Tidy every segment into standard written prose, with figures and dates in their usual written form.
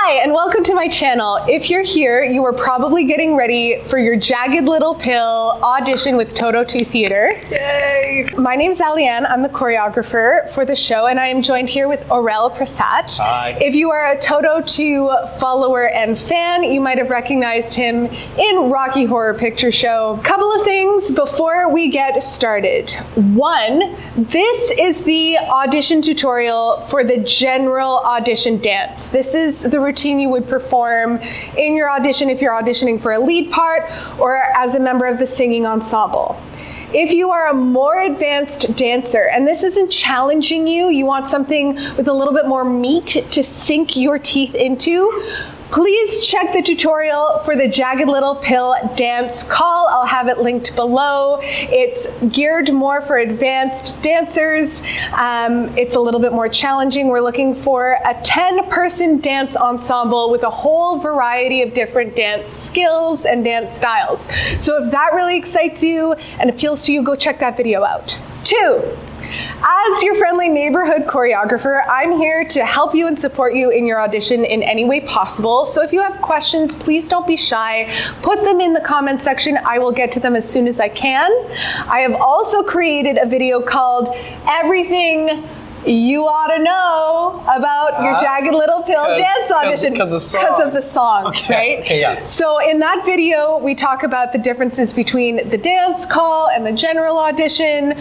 Hi, and welcome to my channel. If you're here, you are probably getting ready for your Jagged Little Pill audition with Toto 2 Theater. Yay! My name's Alianne. I'm the choreographer for the show, and I am joined here with Aurel Pressat. Hi. If you are a Toto 2 follower and fan, you might have recognized him in Rocky Horror Picture Show. Couple of things before we get started. One, this is the audition tutorial for the general audition dance. This is the routine you would perform in your audition if you're auditioning for a lead part or as a member of the singing ensemble. If you are a more advanced dancer and this isn't challenging you, you want something with a little bit more meat to sink your teeth into, please check the tutorial for the Jagged Little Pill dance call. I'll have it linked below. It's geared more for advanced dancers. It's a little bit more challenging. We're looking for a 10-person dance ensemble with a whole variety of different dance skills and dance styles. So if that really excites you and appeals to you, go check that video out. 2. As your friendly neighborhood choreographer, I'm here to help you and support you in your audition in any way possible. So if you have questions, please don't be shy. Put them in the comment section. I will get to them as soon as I can. I have also created a video called Everything You Ought to Know about your Jagged Little Pill dance audition because of the song, right? Okay, yeah. So in that video, we talk about the differences between the dance call and the general audition,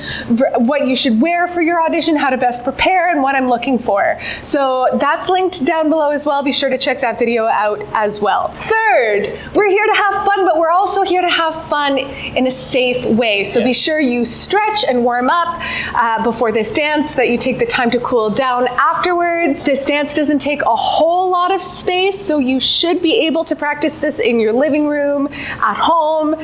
what you should wear for your audition, how to best prepare, and what I'm looking for. So that's linked down below as well. Be sure to check that video out as well. Third, we're here to have fun, but we're also here to have fun in a safe way. So be sure you stretch and warm up before this dance, that you take the time to cool down afterwards. This dance doesn't take a whole lot of space, so you should be able to practice this in your living room, at home,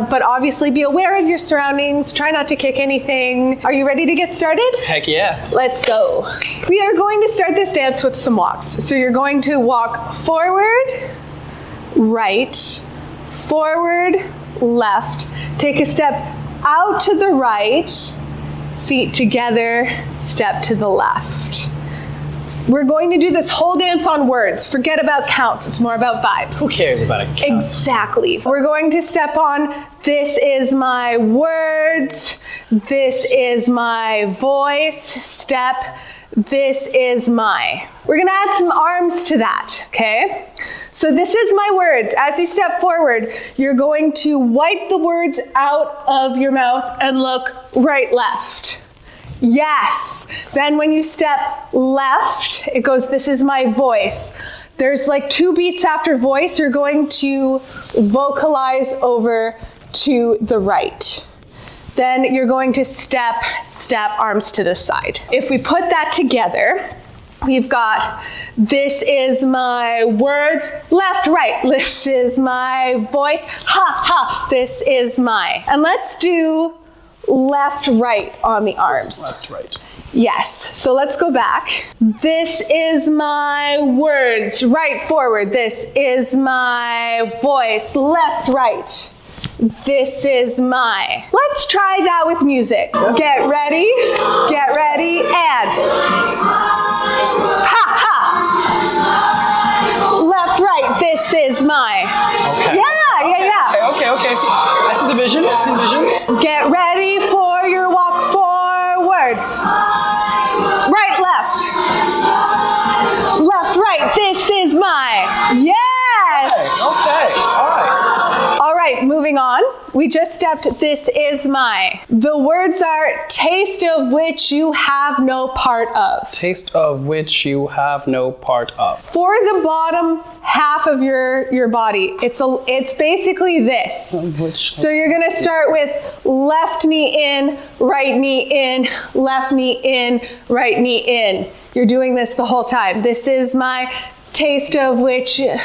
but obviously be aware of your surroundings. Try not to kick anything. Are you ready to get started? Heck yes. Let's go. We are going to start this dance with some walks. So you're going to walk forward, right, forward, left. Take a step out to the right, feet together, step to the left. We're going to do this whole dance on words. Forget about counts, it's more about vibes. Who cares about a count? Exactly. We're going to step on, this is my words, this is my voice, step, this is my. We're gonna add some arms to that, okay? So this is my words. As you step forward, you're going to wipe the words out of your mouth and look right, left. Yes. Then when you step left, it goes, this is my voice. There's like 2 beats after voice. You're going to vocalize over to the right. Then you're going to step, arms to the side. If we put that together, we've got, this is my words, left, right. This is my voice, ha, ha, this is my. And let's do left, right on the arms. Left, right. Yes, so let's go back. This is my words, right, forward. This is my voice, left, right. This is my. Let's try that with music. Get ready, and. Ha, ha. Left, right, this is my. Okay. Yeah. Okay. I see the vision. Get ready for your walk forward. Right, left. Left, right, this is my. Yes! Okay. All right, moving on. We just stepped, this is my. The words are, taste of which you have no part of. Taste of which you have no part of. For the bottom half of your body, it's basically this. So you're gonna start with left knee in, right knee in, left knee in, right knee in. You're doing this the whole time. This is my taste of which you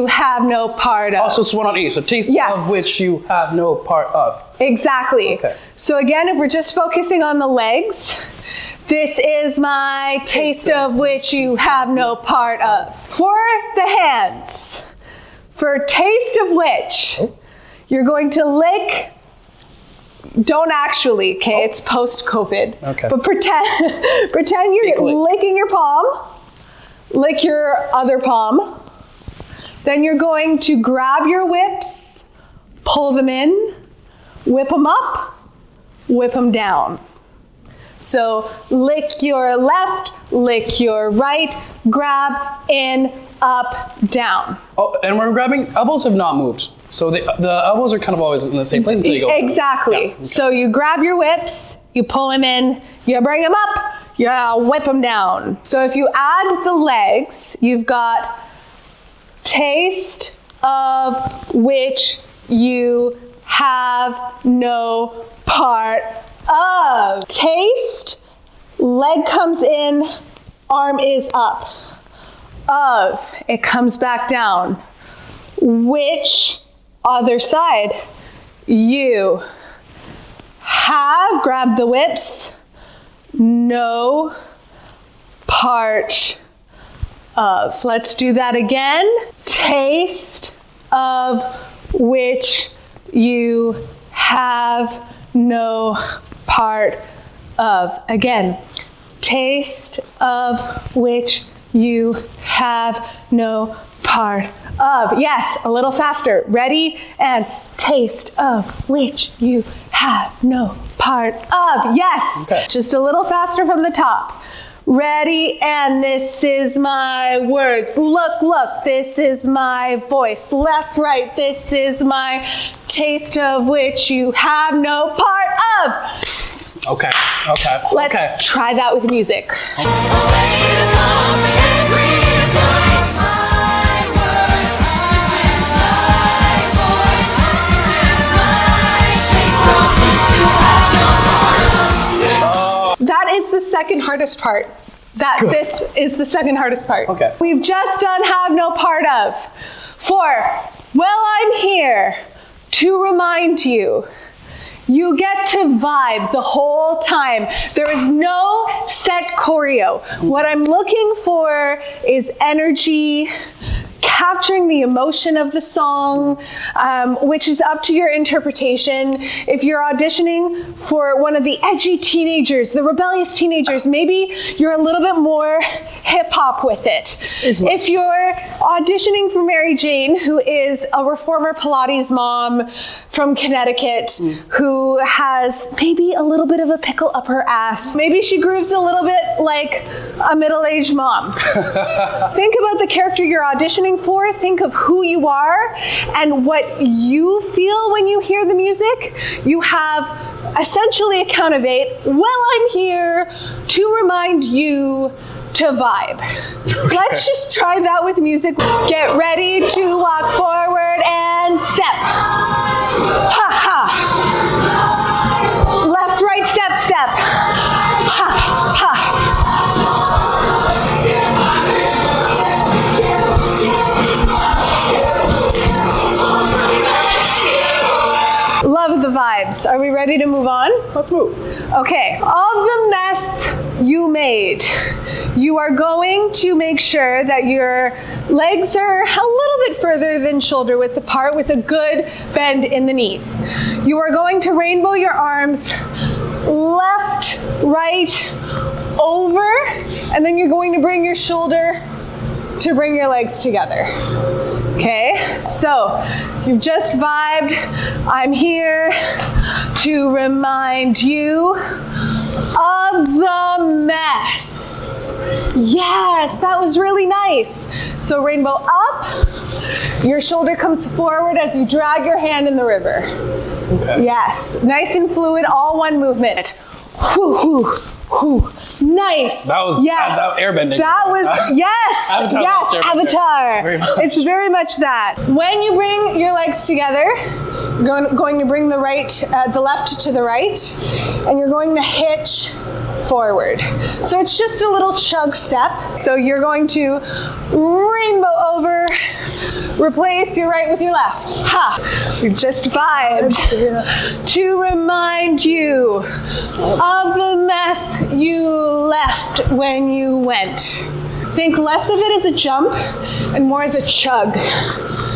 have no part of. Also, it's one on E, so taste of which you have no part of. Exactly. Okay. So again, if we're just focusing on the legs, this is my taste of which you have no part of. For the hands, for taste of which, you're going to lick. Don't actually, okay? It's post-COVID. Okay. But pretend you're licking your palm. lick your other palm. Then you're going to grab your whips, pull them in, whip them up, whip them down. So lick your left, lick your right, grab in, up, down. Oh, and we're grabbing, elbows have not moved. So the elbows are kind of always in the same place until you go. Exactly. Yeah. So you grab your whips, you pull them in, you bring them up, you whip them down. So if you add the legs, you've got taste of which you have no part of. Taste, leg comes in, arm is up. Of, it comes back down. Which other side? You have, grab the whips, no part of. Let's do that again. Taste of which you have no part of. Again, taste of which you have no part of. Yes, a little faster. Ready? And taste of which you have no part of. Yes, okay. Just a little faster from the top. Ready? And this is my words. Look, look, this is my voice. Left, right, this is my taste of which you have no part of. Okay. Let's try that with music. That is the second hardest part. This is the second hardest part. Okay. We've just done have no part of. Well, I'm here to remind you. You get to vibe the whole time. There is no set choreo. What I'm looking for is energy, capturing the emotion of the song, which is up to your interpretation. If you're auditioning for one of the edgy teenagers, the rebellious teenagers, maybe you're a little bit more hip hop with it. If you're auditioning for Mary Jane, who is a reformer Pilates mom from Connecticut, who has maybe a little bit of a pickle up her ass, maybe she grooves a little bit like a middle-aged mom. Think about the character you're auditioning for. Think of who you are and what you feel when you hear the music. You have essentially a count of 8. Well, I'm here to remind you to vibe. Let's just try that with music. Get ready to walk forward and step. Ha ha. Left, right, step, step. Ha ha. Love the vibes. Are we ready to move on? Let's move. Okay, of the mess you made, you are going to make sure that your legs are a little bit further than shoulder width apart with a good bend in the knees. You are going to rainbow your arms left, right, over, and then you're going to bring your shoulder to bring your legs together. Okay, so you've just vibed. I'm here to remind you of the mess. Yes, that was really nice. So rainbow up, your shoulder comes forward as you drag your hand in the river. Okay. Yes, nice and fluid, all one movement. Whew, whew, whew. Nice. That was airbending. That was yes, Avatar, yes, Avatar. Very much. It's very much that. When you bring your legs together, going to bring the left to the right, and you're going to hitch forward. So it's just a little chug step. So you're going to rainbow over, replace your right with your left. Ha! We've just vibed to remind you of the mess you left when you went. Think less of it as a jump and more as a chug.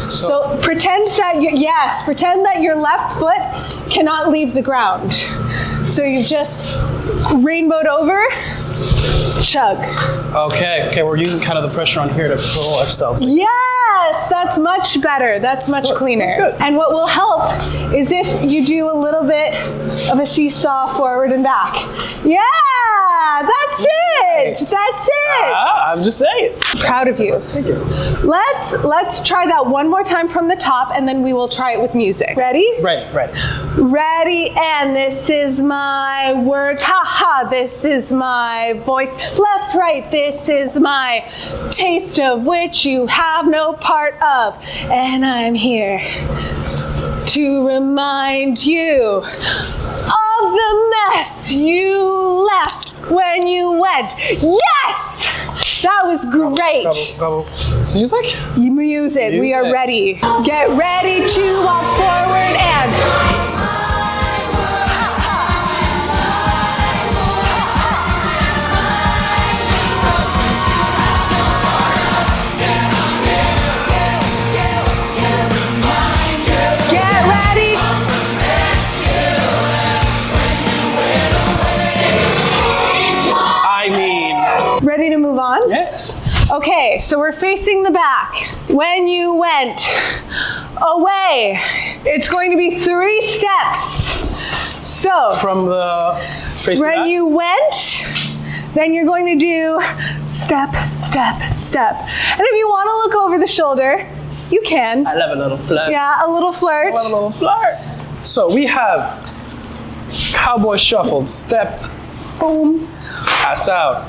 So pretend that your left foot cannot leave the ground. So you've just rainbowed over, chug. Okay, we're using kind of the pressure on here to pull ourselves. Yes, that's much better. That's much cleaner. Good. And what will help is if you do a little bit of a seesaw forward and back. Yeah, that's it. That's it. I'm just saying. Proud of you. Thank you. Let's try that one more time from the top, and then we will try it with music. Ready? Right. Ready, and this is my words. Ha ha, this is my voice. Left, right, this is my taste of which you have no part of. And I'm here to remind you of the mess you left when you went. Yes! That was great. Gobble. Music? Music, we are ready. Get ready to walk forward and... Get ready. Ready to move on? Yes. Okay, so we're facing the back. When you went away, it's going to be 3 steps. So, From the facing when back? you went, then you're going to do step, step, step. And if you want to look over the shoulder, you can. I love a little flirt. Yeah, a little flirt. I love a little flirt. So we have cowboy shuffled, stepped, boom, pass out,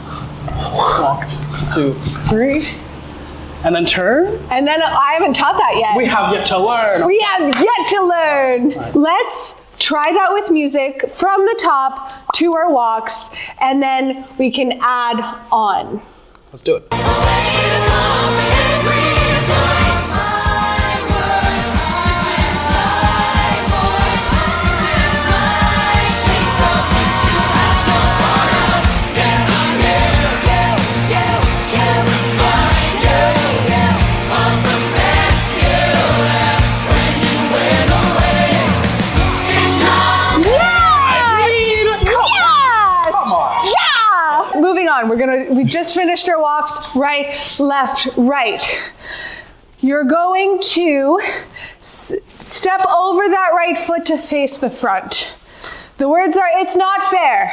walked, 2, 3, and then turn. And then I haven't taught that yet. We have yet to learn. We have yet to learn. Let's try that with music from the top to our walks, and then we can add on. Let's do it. We just finished our walks, right, left, right. You're going to step over that right foot to face the front. The words are, it's not fair.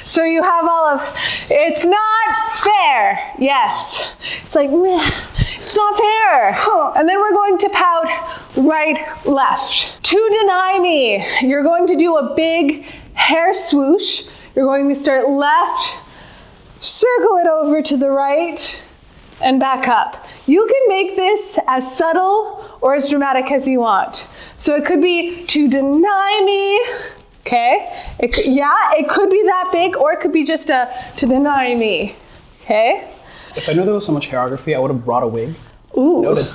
So you have all of, it's not fair. Yes. It's like, meh, it's not fair. And then we're going to pout right, left. To deny me, you're going to do a big hair swoosh. You're going to start left, circle it over to the right, and back up. You can make this as subtle or as dramatic as you want. So it could be to deny me, okay? It could be that big, or it could be just a to deny me, okay? If I knew there was so much choreography, I would have brought a wig. Ooh. Noted.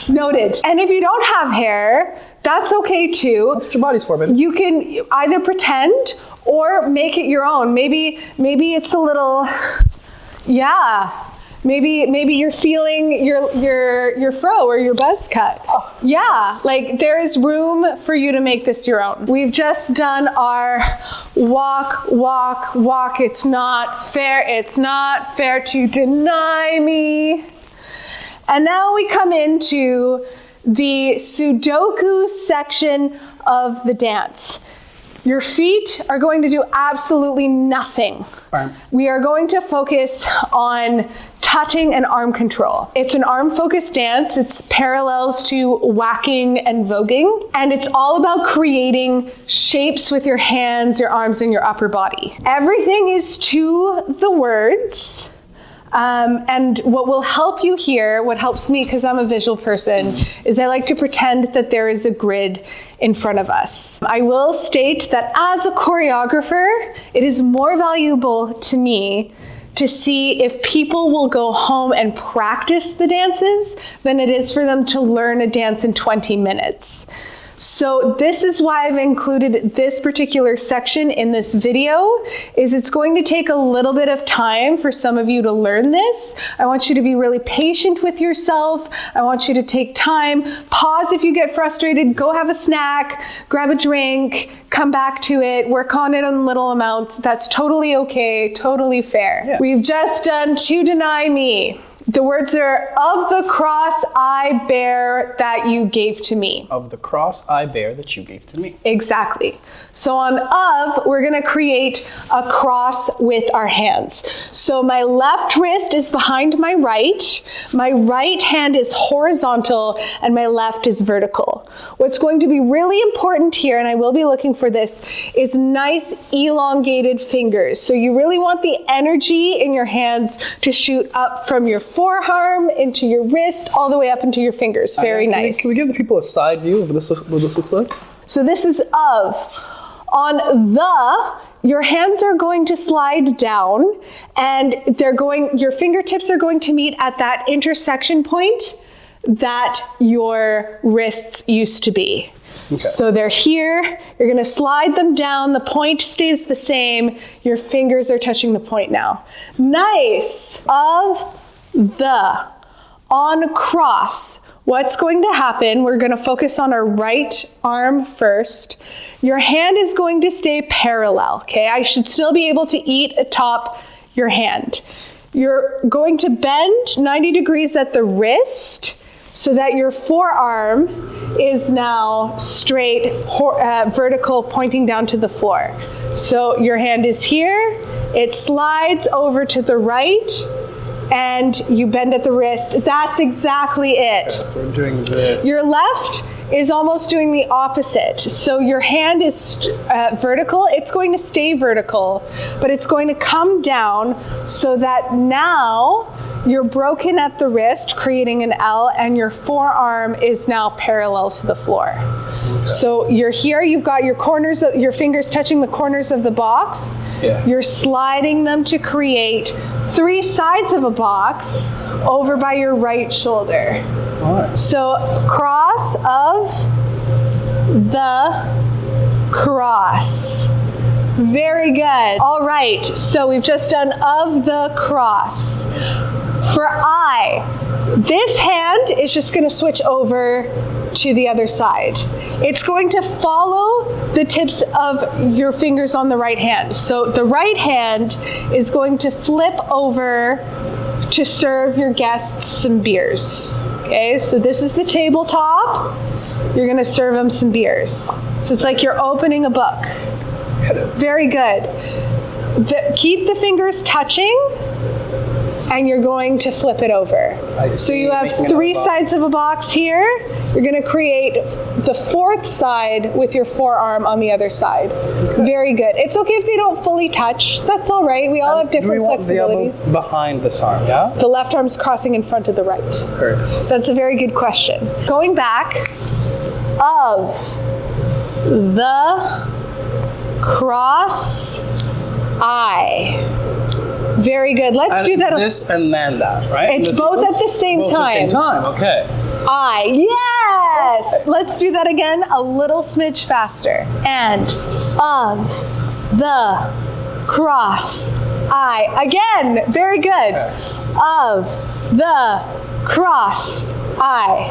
Noted. And if you don't have hair, that's okay too. That's what your body's for, baby. You can either pretend or make it your own. Maybe it's a little, yeah. Maybe you're feeling your fro or your buzz cut. Oh. Yeah, like there is room for you to make this your own. We've just done our walk, walk, walk. It's not fair to deny me. And now we come into the Sudoku section of the dance. Your feet are going to do absolutely nothing. Right. We are going to focus on touching and arm control. It's an arm-focused dance. It's parallels to whacking and voguing. And it's all about creating shapes with your hands, your arms, and your upper body. Everything is to the words. And what will help you here, what helps me, because I'm a visual person, is I like to pretend that there is a grid in front of us. I will state that as a choreographer, it is more valuable to me to see if people will go home and practice the dances than it is for them to learn a dance in 20 minutes. So this is why I've included this particular section in this video, is it's going to take a little bit of time for some of you to learn this. I want you to be really patient with yourself. I want you to take time, pause if you get frustrated, go have a snack, grab a drink, come back to it, work on it in little amounts. That's totally okay, totally fair. Yeah. We've just done To Deny Me. The words are, of the cross I bear that you gave to me. Of the cross I bear that you gave to me. Exactly. So on of, we're gonna create a cross with our hands. So my left wrist is behind my right hand is horizontal, and my left is vertical. What's going to be really important here, and I will be looking for this, is nice elongated fingers. So you really want the energy in your hands to shoot up from your forearm into your wrist, all the way up into your fingers. Very nice. Can we give the people a side view of what this looks like? So this is of. On the, your hands are going to slide down, and your fingertips are going to meet at that intersection point that your wrists used to be. Okay. So they're here, you're gonna slide them down, the point stays the same, your fingers are touching the point now. Nice. Of the. On cross, what's going to happen, we're gonna focus on our right arm first. Your hand is going to stay parallel, okay? I should still be able to eat atop your hand. You're going to bend 90 degrees at the wrist so that your forearm is now straight, vertical, pointing down to the floor. So your hand is here, it slides over to the right, and you bend at the wrist. That's exactly it. Okay, so we're doing this. Your left is almost doing the opposite. So your hand is vertical. It's going to stay vertical, but it's going to come down so that now you're broken at the wrist, creating an L, and your forearm is now parallel to the floor. Okay. So you're here, you've got your corners, your fingers touching the corners of the box. Yeah. You're sliding them to create 3 sides of a box over by your right shoulder. All right. So cross of the cross. Very good. All right, so we've just done of the cross. For I, this hand is just going to switch over to the other side. It's going to follow the tips of your fingers on the right hand. So the right hand is going to flip over to serve your guests some beers. Okay, so this is the tabletop. You're going to serve them some beers. So it's like you're opening a book. Very good. Keep the fingers touching, and you're going to flip it over. So you have 3 sides of a box here. You're going to create the 4th side with your forearm on the other side. Okay. Very good. It's okay if they don't fully touch. That's all right. We all have different flexibilities. The elbow behind this arm, yeah? The left arm's crossing in front of the right. Correct. That's a very good question. Going back, of the cross I. Very good. Let's do that. This and then that, right? It's both at the same time. Both at the same time, okay. I. Yes! Okay. Let's do that again a little smidge faster. And of the cross I. Again, very good. Okay. Of the cross I.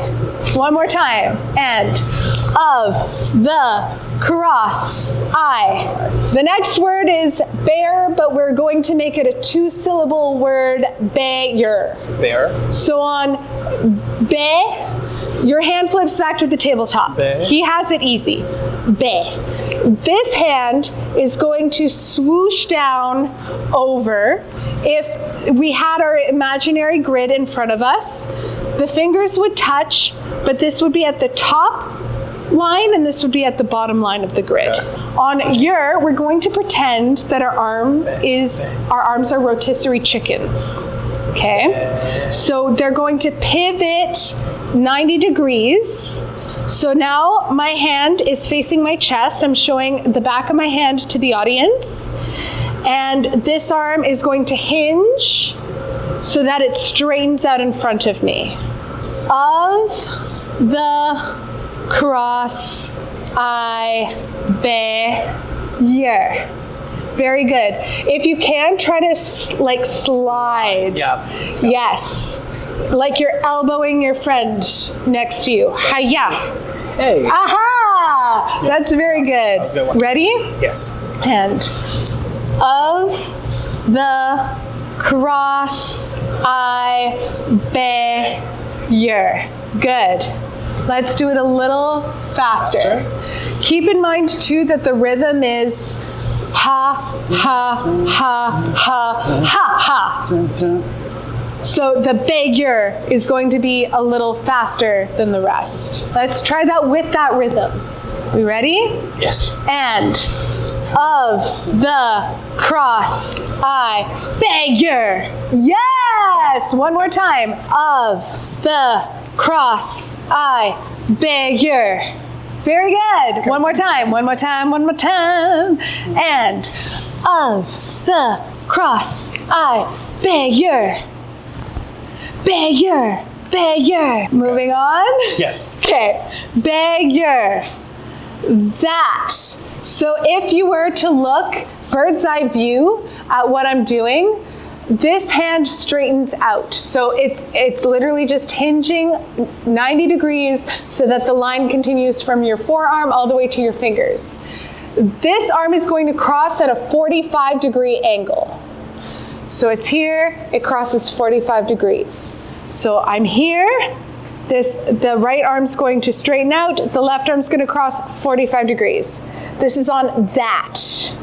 One more time. And of the cross I. The next word is bear, but we're going to make it a 2-syllable word, bear. Bear. So on be, your hand flips back to the tabletop. Be. He has it easy. Be. This hand is going to swoosh down over. If we had our imaginary grid in front of us, the fingers would touch, but this would be at the top line, and this would be at the bottom line of the grid. Okay. On your, we're going to pretend that our arms are rotisserie chickens. Okay? So they're going to pivot 90 degrees. So now my hand is facing my chest. I'm showing the back of my hand to the audience. And this arm is going to hinge so that it straightens out in front of me. Of the cross, I, be, yer. Very good. If you can, try to like slide. Yeah. Yes. Like you're elbowing your friend next to you. Hiya. Hey. Aha! That's very good. That was a good one. Ready? Yes. And of the cross, I, be, yer. Good. Let's do it a little faster. Keep in mind too that the rhythm is ha, ha, ha, ha, ha, ha. So the bigger is going to be a little faster than the rest. Let's try that with that rhythm. We ready? Yes. And of the cross, I, bigger. Yes! One more time. Of the cross, I, bigger. Very good. One more time, one more time, one more time. And of the cross, I, bigger. Bigger, bigger. Moving on. Yes. Okay, bigger. That. So if you were to look bird's eye view at what I'm doing, this hand straightens out. So it's literally just hinging 90 degrees so that the line continues from your forearm all the way to your fingers. This arm is going to cross at a 45-degree angle. So it's here, it crosses 45 degrees. So I'm here, the right arm's going to straighten out, the left arm's gonna cross 45 degrees. This is on that.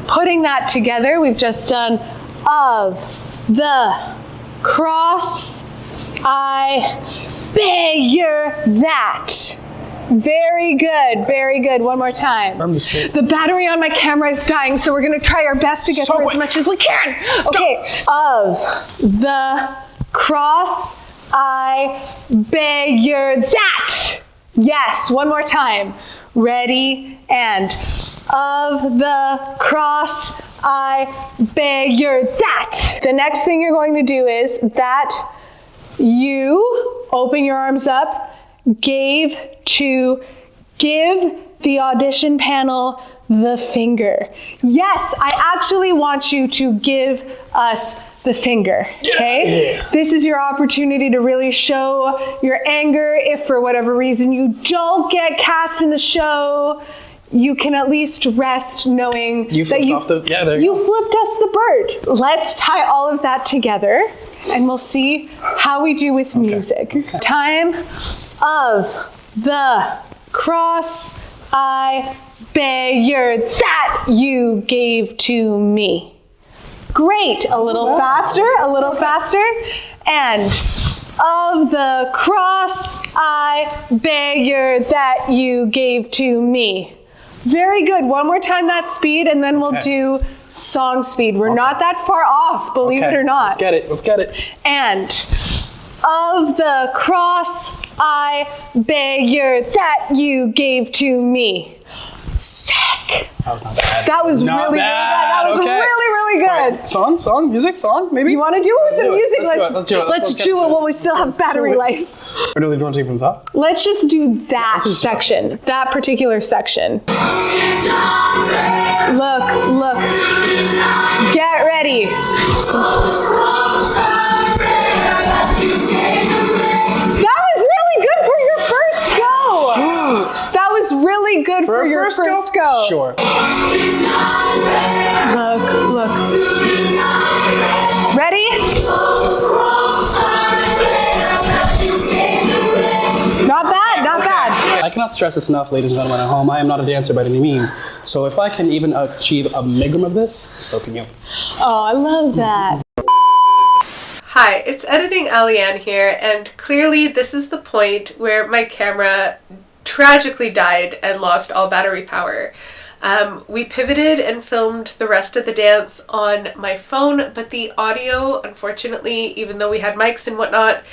Putting that together, we've just done of the cross, I, bigger, that. Very good, very good. One more time. Arms straight. The battery on my camera is dying, so we're gonna try our best to get through as much as we can. Okay, of the cross, I, bigger, that. Yes, one more time. Ready, and of the cross, I, bigger, that. The next thing you're going to do is that you open your arms up, give the audition panel the finger. Yes, I actually want you to give us the finger, okay? Yeah. This is your opportunity to really show your anger. If for whatever reason you don't get cast in the show, you can at least rest knowing that you flipped us the bird. Let's tie all of that together and we'll see how we do with music. Okay. Time of the cross, I, bigger, that you gave to me. Great, a little faster, a little faster. And of the cross, I, bigger, that you gave to me. Very good. One more time that speed, and then we'll do song speed. We're not that far off, believe it or not. Let's get it. Let's get it. And of the cross, I, bigger, that you gave to me. Sick. That was not bad. That was not really bad. That was really good. Right. Song, music, song, maybe? You want to do it with the music? Let's do it while we still have battery life. Or do you want to take from the top? Let's just do that section, that particular section. Look. Get ready. That was really good for your first go. That was really good for your first go. Sure. Look. Ready? Not bad. I cannot stress this enough, ladies and gentlemen at home. I am not a dancer by any means. So if I can even achieve a megrim of this, so can you. Oh, I love that. Hi, it's Editing Alianne here, and clearly this is the point where my camera tragically died and lost all battery power. We pivoted and filmed the rest of the dance on my phone, but the audio, unfortunately, even though we had mics and whatnot,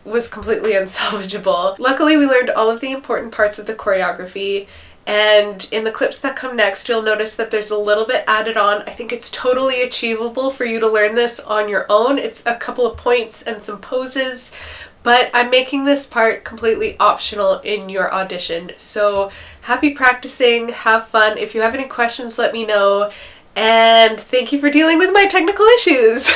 was completely unsalvageable. Luckily, we learned all of the important parts of the choreography, and in the clips that come next, you'll notice that there's a little bit added on. I think it's totally achievable for you to learn this on your own. It's a couple of points and some poses, but I'm making this part completely optional in your audition. So happy practicing, have fun. If you have any questions, let me know. And thank you for dealing with my technical issues.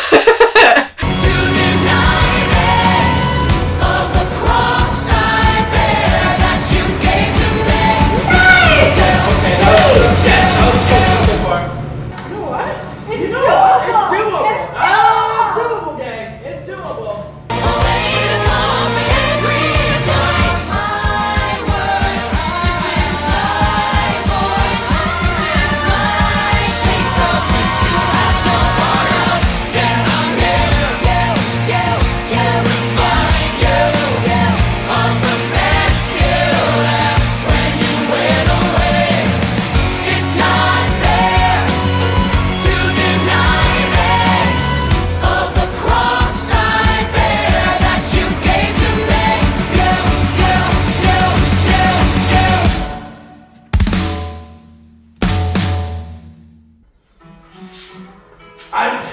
I'm